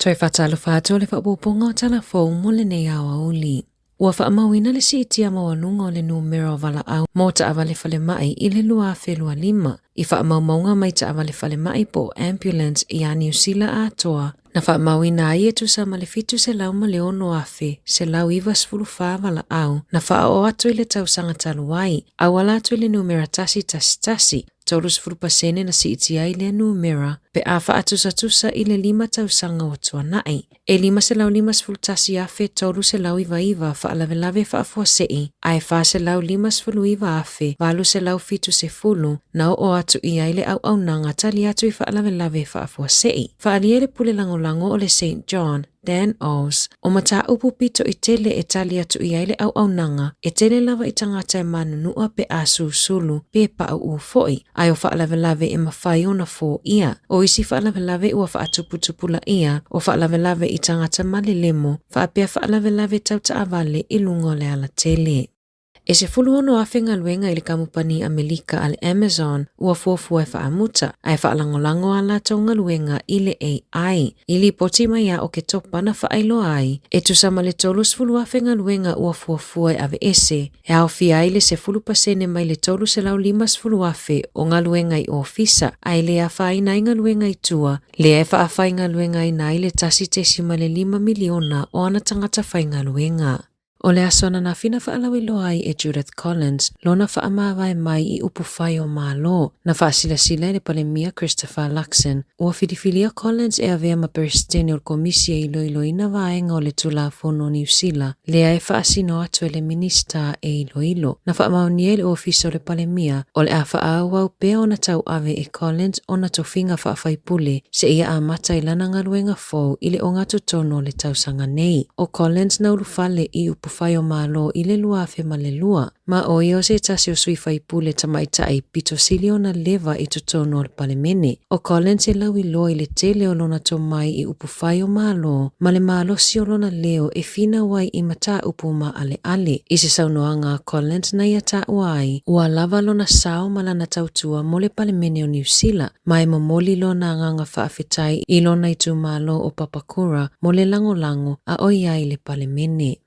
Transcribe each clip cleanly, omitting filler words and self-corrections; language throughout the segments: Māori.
Toi whatalu whātua le whapoponga o telefon mo le nei awa uli. Ua whaamawina le si itia mawanunga o le numero wala au mo ta awale fale mai I le lua whelua lima. I whaamaumaunga mai ta awale fale mai po ambulance I a New Zealand atoa. Na whaamawina ai e tusa ma le fitu se lau ma le ono afe, se lau iwa sfulu wala au. Na whaao atu I le tausanga taluai, awala atu I le numera tasi. Tolus pasene na si itia I le numera, pe afa atusa I le 5 tausanga o tuanai. E 5 se lau 5 sfultasi afe tolu se lau iwa whaalawelawe whaafuasei, ae wha se lau 5 sfulu iwa afe, walu se lau fitu se fulu, na o atu I aile au nanga tali atu I whaalawelawe whaafuasei. Whaaliere pule lango o le St. John, Dan Oz, o mata upu pito I tele e tali atu I aile au nanga, e tele lava I tangata e manunua pe asu sulu, pe pa u foi, ai o whaalawelawe e mawhai ona fō ia. O isi whaalawelawe ua whaatuputupula ia, o whaalawelawe I tangata malilemo, whaapea whaalawelawe tauta avale I lungo le ala tele. E se fulu ono awhenga luenga I le kamupani Amelika al Amazon ua fuafua e whaamuta, ai whaalangolango ala taunga luenga I le AI. I li poti mai a o ke topa na whaailo ai, e tusama le tolus fulu awhenga luenga ua fuafua e ave ese, e au fia I le se fulu pasene mai le tolu se lau 5 fulu afe o ngā luenga I ofisa, ai le a whaina I ngā luenga I tua, le e whaafai ngā luenga I nai le tasi tesi ma le 5 miliona o ana tangata whai ngā luenga. O le asona na fina whaalawi ai e Judith Collins, lona whaamawai mai I upu whai o mālo, na whaasila le palemia Christopher Luxon. Ua whidifilia Collins e avea ma peresideni o komisia I loiloina vaenga o le tula fono New Zealand, lea e whaasino atu e le minista e iloilo. Na whaamaunia le ofisa o le palemia, o le a whaawau pea ona tau ave e Collins ona tofinga whaafai pule, se ia a mata I lana ngaluenga fau I le o ngā tutono le tausanga nei. O Collins na ulufale I upu whai o mālo I le lua afe ma le lua. Ma o i o se tasi o sui whai pule tamaita ai pito sili o na leva I tutono o le palemene. O Collins e lau I loa I le tele o lona to mai I upu whai o mālo, ma le mālo si o lona leo e fina wai I mata upu ma ale. I se saunoanga Collins na ia ta uai, ua lava lona sao malana tautua mo le palemene o New Zealand, ma e momoli lona nganga whaafetai I lona I tu mālo o Papakura mo le lango a oi ai le palemene.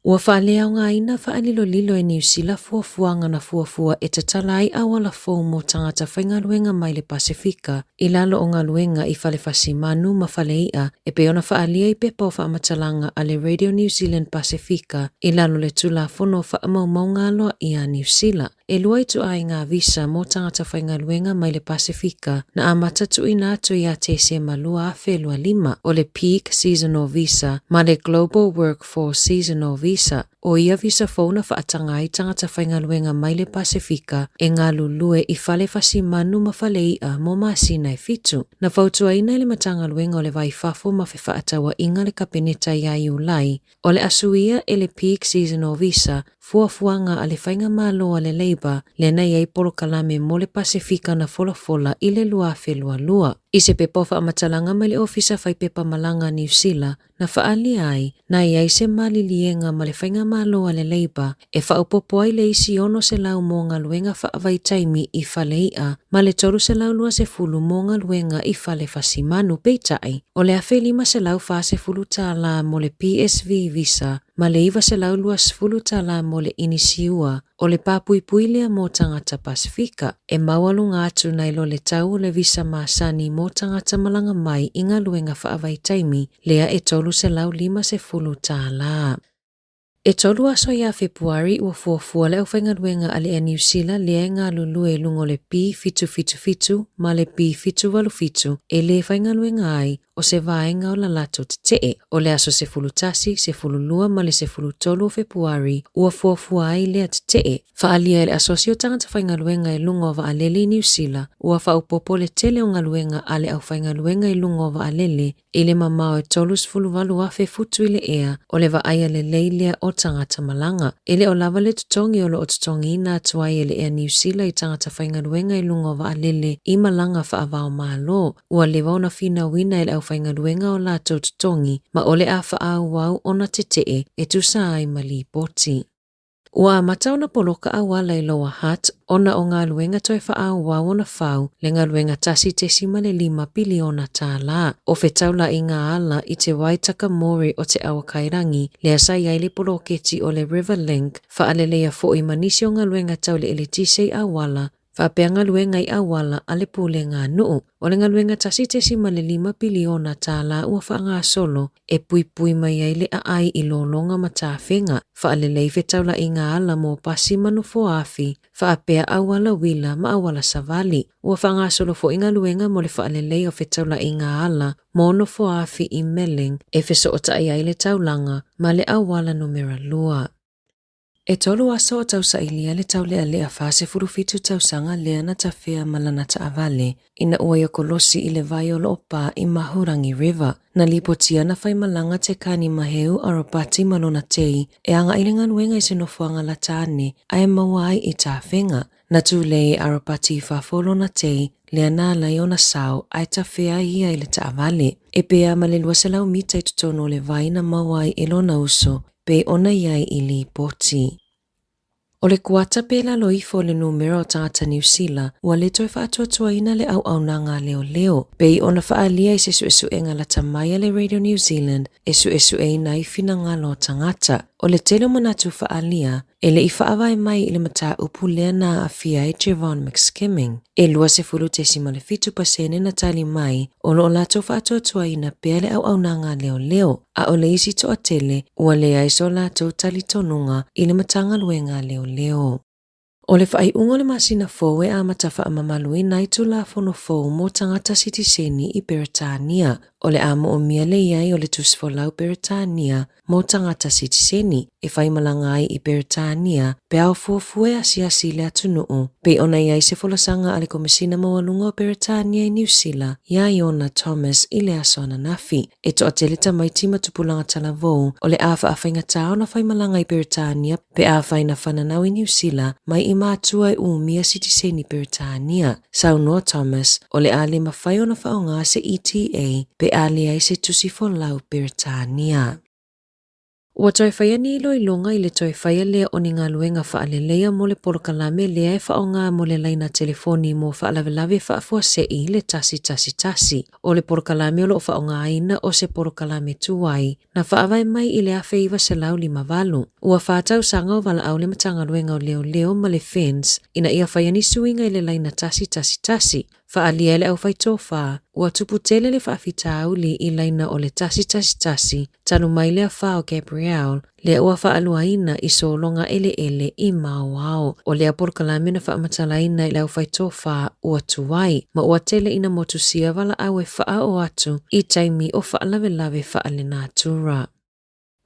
Ua whaalea o ngā ina whaalilo e New Zealand fuafuanga na fuafua e tatalai awala fōu mo tangata whainga luenga mai le Pasifika, I lalo o ngā luenga I whale whasimanu ma whaleia, e peona whaalia I pepa o whaamatalanga a le Radio New Zealand Pasifika, I lalo le tula fono whaamaumau ngā loa I a New Zealand. E lua itu ai ngā visa mo tangata whainga luenga mai le Pasifika, na amata tu ina atu I a te se malua a whelua 5, o le Peak Seasonal Visa, ma le Global Workforce Seasonal Visa, o ia visa fauna whaatanga I tangata whainga luenga mai le Pasifika, e ngā lulue I whale whasimanu ma whaleia mo masina e fitu. Na whautua ina le matanga luenga o le vai fafo ma whaatawa inga le kapeneta ia iulai, o le asuia e le Peak Seasonal Visa, fuafuanga a le whainga malo a le Labour, le nei ei polo kalame mo le Pasifika na fola I le lua whelua. I se pepa whaamatalanga mai le ofisa whai pepa malanga New Zealand, na whaali ai, na iai se malilienga ma le whainga malo a le Labour, e whaupopo ai le isi ono se lau mo ngā luenga whaavai taimi I whaleia, ma le toru se lau lua se fulu mo ngā luenga I whale whasimanu peitai, o le awhi 5 se lau wha se fulu tāla mo le PSV visa, ma le iwa se lau lua se fulu tāla mo le inisiua, o le papuipui lea mo tangata Pasifika, e mawalunga atu nailo le tau le visa maasani mo tangata malanga mai I ngā luenga whaavai taimi, lea e tolu se lau 5 se fulu tāla. E tolu aso ia Februari ua fuafua le au whainga luenga ale e New Zealand lea ngā lulue lungo le pi fitu ma le pi fitu e le whainga luenga ai o se vaenga o la lato te o le aso se fulu tasi, se fulu lua ma le se fulu tolu o Februari ua fuafua ai lea te. Whaalia le asosio tangata whainga luenga e lungo wa alele New Zealand ua whaupopo le tele o ngā luenga ale au whainga luenga e lungo wa alele e le mamao e tolus fulu walu afe futu I le ea o le wa aia le leilea o tangata malanga. Ele o lava le tutongi o lo o tutongi ina tuai ele ea New Zealand I tangata whainga luenga I lungo wa alele I malanga whaavao malo. Ua le wauna fina wina ele au whainga luenga o lato tutongi ma ole a whaau wau ona te e tusa ai mali poti. Ua matau na poloka awala I Lower Hutt, ona o ngā luenga toi whaau wau na whau, le ngā luenga tasi te 5 piliona tā la. O whetaula I ngā ala I te Waitaka Mori o te Awakairangi, le asai ai le poloketi o le River Link, whaalelea fo I manisi o ngā luenga tau le ele tisei awala, whapea ngā luenga I awala a le pule ngā nuu. O le ngā luenga tasi te 5 piliona tā la ua whaanga solo, e pui mai ai le ai I lolonga matawhenga, whaalelei whetaula I ngā ala mō pasi manu foafi, whaapea awala wila ma awala savali. Ua whaanga solo fo I ngā luenga mo le whaalelei o whetaula I ngā ala, mō no foafi I Melling, e wheso o tai ai le taulanga, ma le awala numera lua. E tolu asa o tausa ilia le tau lea fase furufitu tausanga lea na tawhea malana ta avale, ina ua ia kolosi I le vai o loopa I Mahurangi River. Na lipotia na whai malanga te kani maheu aropati malona tei, e anga ilinga nuenga I se nofuanga la tāne, ai mawai I tāwhenga. Na tūlei aropati whafolo na tei, lea nā lai o na sao, ai tawhea ia I le ta avale. E pea ma le luaselau mita I tutono le vai na mawai elo na uso, pe ona iai I li poti. O le kuata pela loifo le numero o tangata New Zealand, ua le toi whaatua ina le au nanga leo. Pei ona whaalia I se suesuenga la tamaya le Radio New Zealand, e suesuena I finanga lo tangata. O le telo manatu whaalia, e le I whaawai mai I le mata upu lea na awhia E Javon McSkimming. E lua se fulu te simalefitu pasene na tali mai, o lo lato whaatua ina pea le au nanga leo. A o le isi toa tele, ua le aiso lato tali tonunga I le matanga luenga leo. O le whai ungo le masina fōu e amatafa amamalui nai tu la fono fōu mo tangata sitiseni I Peretania. O le amo o mia le iai o le tusfolau Peretania mo tangata sitiseni. E whai malanga ai I Peretania, pe au fuafue asi le atunuu. Pe ona iai se folasanga ale komisina mawalunga o Peretania I New Zealand, iai ona Thomas I le asona nafi. E toa teleta mai tima tupulanga talavou, o le awha awhainga tau na whai malanga I Peretania, pe awhai na whananau I New Zealand, mai I mātua I umia sitiseni Peretania. Saunoa Thomas, o le ale mawhai ona whaonga se ETA, pe ale ai se tusifolau Peretania. Ua toi whaia ni loilonga I le toi whaia lea o ni ngā luenga whaalelea mo le polokalame lea e whaonga mo le laina telefoni mo whaalawelawe whaafuasei le tasi. O le polokalame o lo whaonga aina o se polokalame tuai, na whaawai mai I le awheiwa se lau 5. Ua whaatau sanga o wala au le matanga luenga o leo ma le fence, ina ia whaia ni suinga I le laina tasi. Whaalia ele au whaitofa, ua tuputele le whaafitau li I laina o le tasi, tanu mai lea whao Gabriel, lea ua whaaluaina I solonga ele I mawao, o lea polokalame na whaamatalaina I le au whaitofa ua tuwai, ma ua tele ina motusia wala au e wha o atu I taimi o whaalawelawe whaalena tura.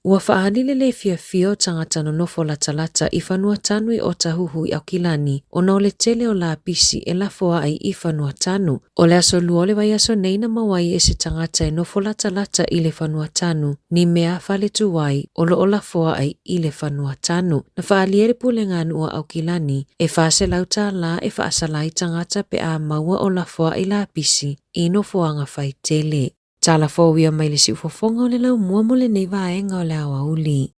Ua whaadile le fia o tangata no nofo la talata I whanua tanu I o tahuhu I Aukilani, o na ole tele o la pisi e la foa ai I whanua tanu. O le aso luole vai aso neina mawai e se tangata e nofo la talata I le whanua tanu, ni mea whale tuwai o lo o la foa ai I le whanua tanu. Na whaaliere pule ngānu o Aukilani, e whaase lauta la e whaasalai tangata pe a maua o la foa I la pisi, I nofoanga whai tele. Tala fōwia mai le si ufofonga o le lau mua mo le nei vaenga o le awa uli.